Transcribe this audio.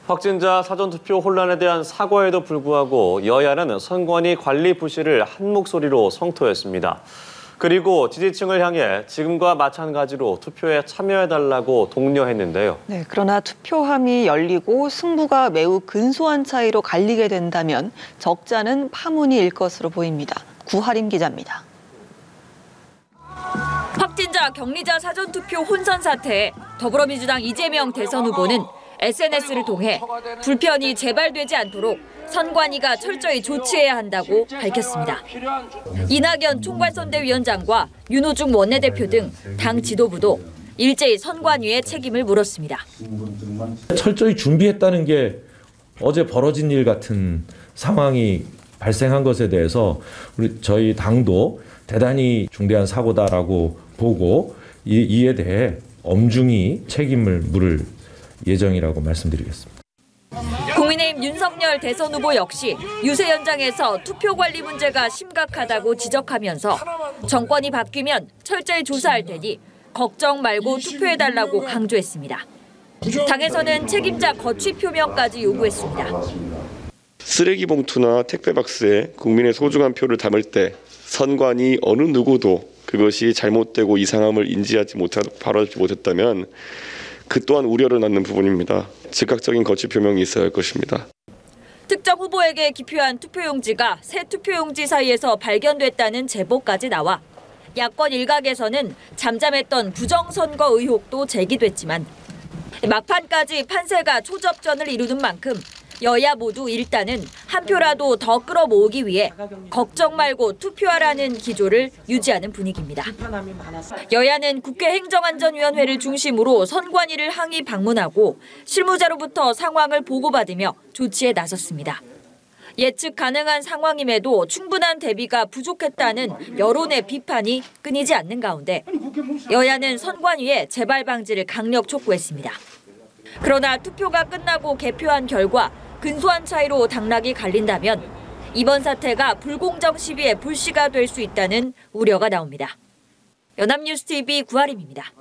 확진자 사전투표 혼란에 대한 사과에도 불구하고 여야는 선관위 관리 부실을 한 목소리로 성토했습니다. 그리고 지지층을 향해 지금과 마찬가지로 투표에 참여해달라고 독려했는데요. 네, 그러나 투표함이 열리고 승부가 매우 근소한 차이로 갈리게 된다면 적자는 파문이 일 것으로 보입니다. 구하림 기자입니다. 확진자 격리자 사전투표 혼선 사태에 더불어민주당 이재명 대선 후보는 SNS를 통해 불편이 재발되지 않도록 선관위가 철저히 조치해야 한다고 밝혔습니다. 이낙연 총괄선대위원장과 윤호중 원내대표 등 당 지도부도 일제히 선관위에 책임을 물었습니다. 철저히 준비했다는 게 어제 벌어진 일 같은 상황이 발생한 것에 대해서 저희 당도 대단히 중대한 사고다라고 보고 이에 대해 엄중히 책임을 물을 예정이라고 말씀드리겠습니다. 국민의힘 윤석열 대선 후보 역시 유세 현장에서 투표 관리 문제가 심각하다고 지적하면서 정권이 바뀌면 철저히 조사할 테니 걱정 말고 투표해달라고 강조했습니다. 당에서는 책임자 거취 표명까지 요구했습니다. 쓰레기 봉투나 택배 박스에 국민의 소중한 표를 담을 때 선관위 어느 누구도 그것이 잘못되고 이상함을 인지하지 못하고 바로잡지 못했다면 그 또한 우려를 낳는 부분입니다. 즉각적인 거취 표명이 있어야 할 것입니다. 특정 후보에게 기표한 투표용지가 새 투표용지 사이에서 발견됐다는 제보까지 나와 야권 일각에서는 잠잠했던 부정선거 의혹도 제기됐지만 막판까지 판세가 초접전을 이루는 만큼 여야 모두 일단은 한 표라도 더 끌어모으기 위해 걱정 말고 투표하라는 기조를 유지하는 분위기입니다. 여야는 국회 행정안전위원회를 중심으로 선관위를 항의 방문하고 실무자로부터 상황을 보고받으며 조치에 나섰습니다. 예측 가능한 상황임에도 충분한 대비가 부족했다는 여론의 비판이 끊이지 않는 가운데 여야는 선관위에 재발 방지를 강력 촉구했습니다. 그러나 투표가 끝나고 개표한 결과 근소한 차이로 당락이 갈린다면 이번 사태가 불공정 시비의 불씨가 될 수 있다는 우려가 나옵니다. 연합뉴스TV 구하림입니다.